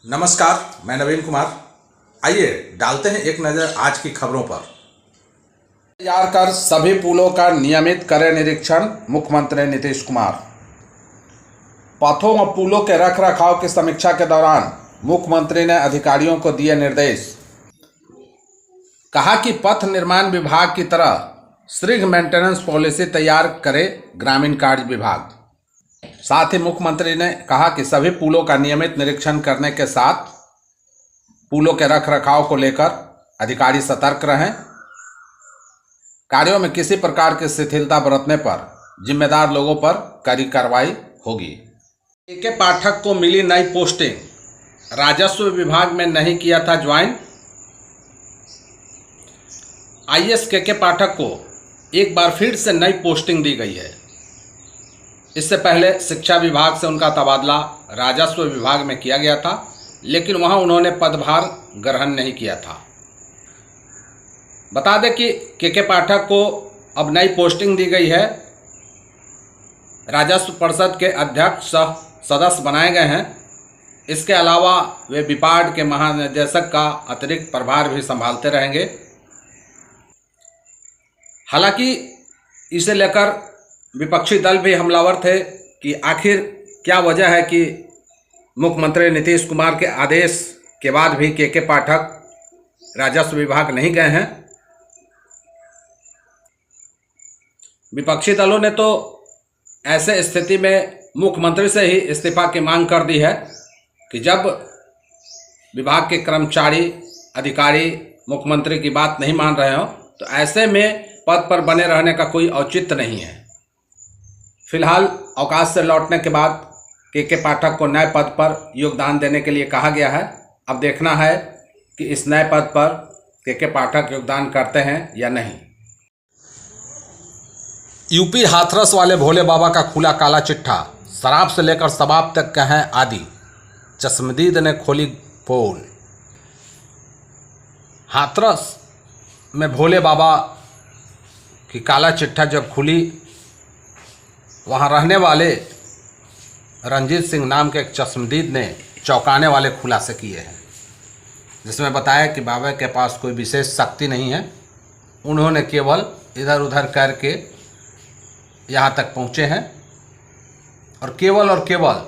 नमस्कार, मैं नवीन कुमार। आइए डालते हैं एक नज़र आज की खबरों पर। तैयार कर सभी पुलों का नियमित करें निरीक्षण, मुख्यमंत्री नीतीश कुमार। पथों और पुलों के रख रखाव की समीक्षा के दौरान मुख्यमंत्री ने अधिकारियों को दिए निर्देश। कहा कि पथ निर्माण विभाग की तरह शीघ्र मेंटेनेंस पॉलिसी तैयार करे ग्रामीण कार्य विभाग। साथ ही मुख्यमंत्री ने कहा कि सभी पुलों का नियमित निरीक्षण करने के साथ पुलों के रख रखाव को लेकर अधिकारी सतर्क रहें। कार्यों में किसी प्रकार की शिथिलता बरतने पर जिम्मेदार लोगों पर कड़ी कार्रवाई होगी। के पाठक को मिली नई पोस्टिंग, राजस्व विभाग में नहीं किया था ज्वाइन। आईएएस के पाठक को एक बार फिर से नई पोस्टिंग दी गई है। इससे पहले शिक्षा विभाग से उनका तबादला राजस्व विभाग में किया गया था, लेकिन वहां उन्होंने पदभार ग्रहण नहीं किया था। बता दें कि के पाठक को अब नई पोस्टिंग दी गई है। राजस्व परिषद के अध्यक्ष सह सदस्य बनाए गए हैं। इसके अलावा वे विभाग के महानिदेशक का अतिरिक्त प्रभार भी संभालते रहेंगे। हालांकि इसे लेकर विपक्षी दल भी हमलावर थे कि आखिर क्या वजह है कि मुख्यमंत्री नीतीश कुमार के आदेश के बाद भी के पाठक राजस्व विभाग नहीं गए हैं। विपक्षी दलों ने तो ऐसे स्थिति में मुख्यमंत्री से ही इस्तीफा की मांग कर दी है कि जब विभाग के कर्मचारी अधिकारी मुख्यमंत्री की बात नहीं मान रहे हो तो ऐसे में पद पर बने रहने का कोई औचित्य नहीं है। फिलहाल अवकाश से लौटने के बाद के पाठक को नए पद पर योगदान देने के लिए कहा गया है। अब देखना है कि इस नए पद पर के पाठक योगदान करते हैं या नहीं। यूपी हाथरस वाले भोले बाबा का खुला काला चिट्ठा, शराब से लेकर शबाब तक के हैं आदि। चश्मदीद ने खोली पोल। हाथरस में भोले बाबा की काला चिट्ठा जब खुली, वहाँ रहने वाले रंजीत सिंह नाम के एक चश्मदीद ने चौंकाने वाले खुलासे किए हैं, जिसमें बताया कि बाबा के पास कोई विशेष शक्ति नहीं है। उन्होंने केवल इधर उधर करके यहाँ तक पहुँचे हैं और केवल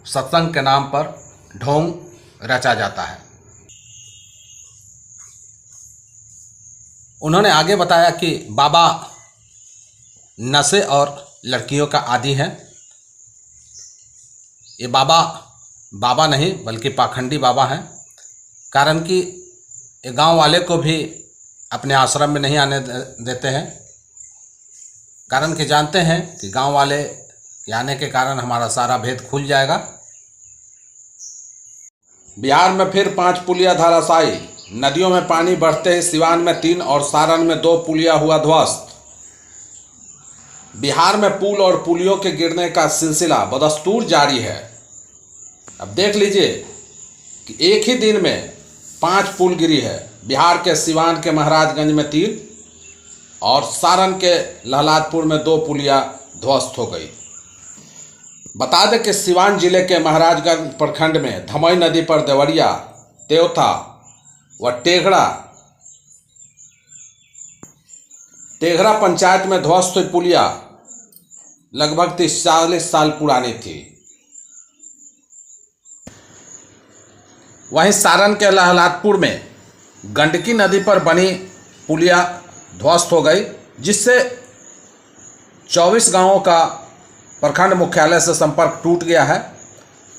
सत्संग के नाम पर ढोंग रचा जाता है। उन्होंने आगे बताया कि बाबा नशे और लड़कियों का आदी है। ये बाबा नहीं बल्कि पाखंडी बाबा हैं। कारण कि ये गांव वाले को भी अपने आश्रम में नहीं आने देते हैं। कारण कि जानते हैं कि गांव वाले के आने के कारण हमारा सारा भेद खुल जाएगा। बिहार में फिर 5 पुलिया धराशायी। नदियों में पानी बढ़ते ही सिवान में 3 और सारण में 2 पुलिया हुआ ध्वस्त। बिहार में पुल और पुलियों के गिरने का सिलसिला बदस्तूर जारी है। अब देख लीजिए कि एक ही दिन में 5 पुल गिरी है। बिहार के सिवान के महाराजगंज में 3 और सारण के लहलादपुर में 2 पुलिया ध्वस्त हो गई। बता दें कि सिवान जिले के महाराजगंज प्रखंड में धमई नदी पर देवरिया, तेवथा व टेघरा पंचायत में ध्वस्त हुई पुलिया लगभग 40 साल पुरानी थी। वहीं सारण के लहलादपुर में गंडकी नदी पर बनी पुलिया ध्वस्त हो गई, जिससे 24 गांवों का प्रखंड मुख्यालय से संपर्क टूट गया है।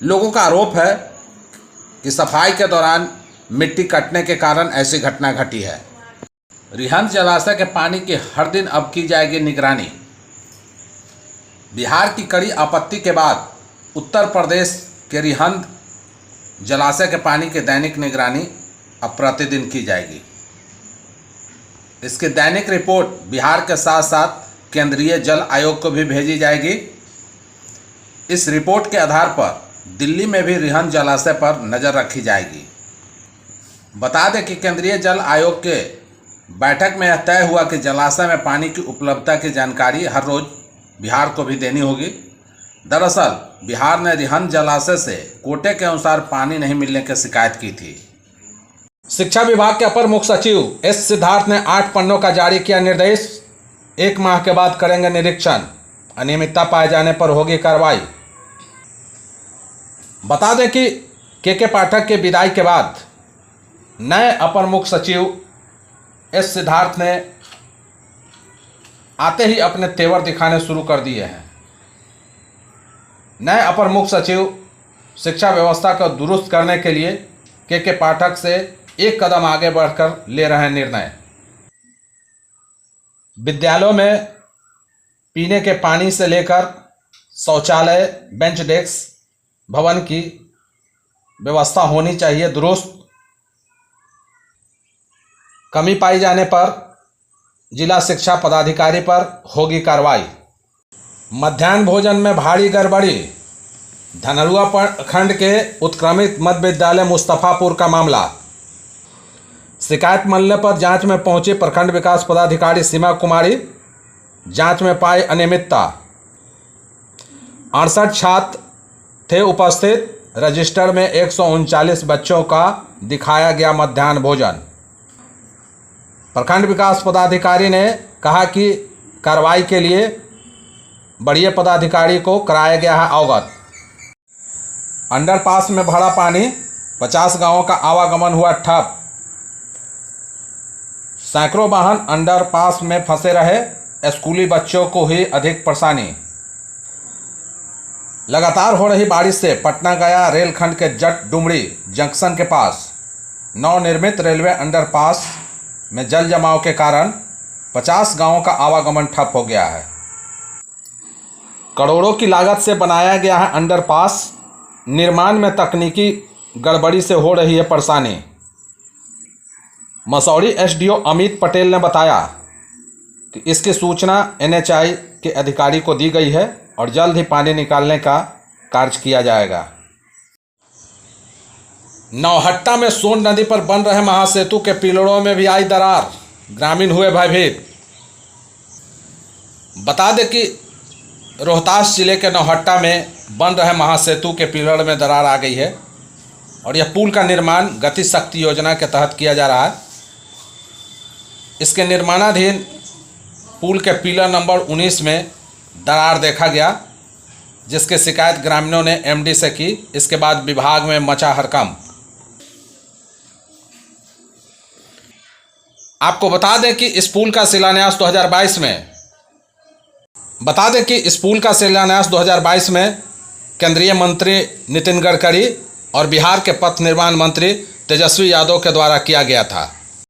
लोगों का आरोप है कि सफाई के दौरान मिट्टी कटने के कारण ऐसी घटना घटी है। रिहंद जलाशय के पानी की हर दिन अब की जाएगी निगरानी। बिहार की कड़ी आपत्ति के बाद उत्तर प्रदेश के रिहंद जलाशय के पानी की दैनिक निगरानी अब प्रतिदिन की जाएगी। इसकी दैनिक रिपोर्ट बिहार के साथ साथ केंद्रीय जल आयोग को भी भेजी जाएगी। इस रिपोर्ट के आधार पर दिल्ली में भी रिहंद जलाशय पर नज़र रखी जाएगी। बता दें कि केंद्रीय जल आयोग के बैठक में यह तय हुआ कि जलाशय में पानी की उपलब्धता की जानकारी हर रोज़ बिहार को भी देनी होगी। दरअसल बिहार ने रिहंद जलाशय से कोटे के अनुसार पानी नहीं मिलने की शिकायत की थी। शिक्षा विभाग के अपर मुख्य सचिव एस सिद्धार्थ ने 8 पन्नों का जारी किया निर्देश। 1 माह के बाद करेंगे निरीक्षण, अनियमितता पाए जाने पर होगी कार्रवाई। बता दें कि के पाठक के विदाई के बाद नए अपर मुख्य सचिव एस सिद्धार्थ ने आते ही अपने तेवर दिखाने शुरू कर दिए हैं। नए अपर मुख्य सचिव शिक्षा व्यवस्था को दुरुस्त करने के लिए के पाठक से एक कदम आगे बढ़कर ले रहे हैं निर्णय। विद्यालयों में पीने के पानी से लेकर शौचालय, बेंच डेस्क, भवन की व्यवस्था होनी चाहिए दुरुस्त। कमी पाई जाने पर जिला शिक्षा पदाधिकारी पर होगी कार्रवाई। मध्याह्न भोजन में भारी गड़बड़ी, धनरुआ प्रखंड के उत्क्रमित मध्य विद्यालय मुस्तफापुर का मामला। शिकायत मिलने पर जांच में पहुंची प्रखंड विकास पदाधिकारी सीमा कुमारी। जांच में पाई अनियमितता। 68 छात्र थे उपस्थित। रजिस्टर में 139 बच्चों का दिखाया गया मध्याह्न भोजन। प्रखंड विकास पदाधिकारी ने कहा कि कार्रवाई के लिए बड़े पदाधिकारी को कराया गया है अवगत। अंडरपास में भरा पानी, 50 गांवों का आवागमन हुआ ठप। सैकड़ों वाहन अंडरपास में फंसे रहे, स्कूली बच्चों को ही अधिक परेशानी। लगातार हो रही बारिश से पटना गया रेलखंड के जट डुमरी जंक्शन के पास नवनिर्मित रेलवे अंडरपास में जल जमाव के कारण 50 गांवों का आवागमन ठप हो गया है। करोड़ों की लागत से बनाया गया है अंडरपास, निर्माण में तकनीकी गड़बड़ी से हो रही है परेशानी। मसौरी एसडीओ अमित पटेल ने बताया कि इसकी सूचना एनएचआई के अधिकारी को दी गई है और जल्द ही पानी निकालने का कार्य किया जाएगा। नौहट्टा में सोन नदी पर बन रहे महासेतु के पिलरों में भी आई दरार, ग्रामीण हुए भयभीत। बता दें कि रोहतास जिले के नौहट्टा में बन रहे महासेतु के पिलर में दरार आ गई है और यह पुल का निर्माण गति शक्ति योजना के तहत किया जा रहा है। इसके निर्माणाधीन पुल के पिलर नंबर 19 में दरार देखा गया, जिसकी शिकायत ग्रामीणों ने एमडी से की। इसके बाद विभाग में मचा हड़कंप। आपको बता दें कि इस पुल का शिलान्यास 2022 में केंद्रीय मंत्री नितिन गडकरी और बिहार के पथ निर्माण मंत्री तेजस्वी यादव के द्वारा किया गया था।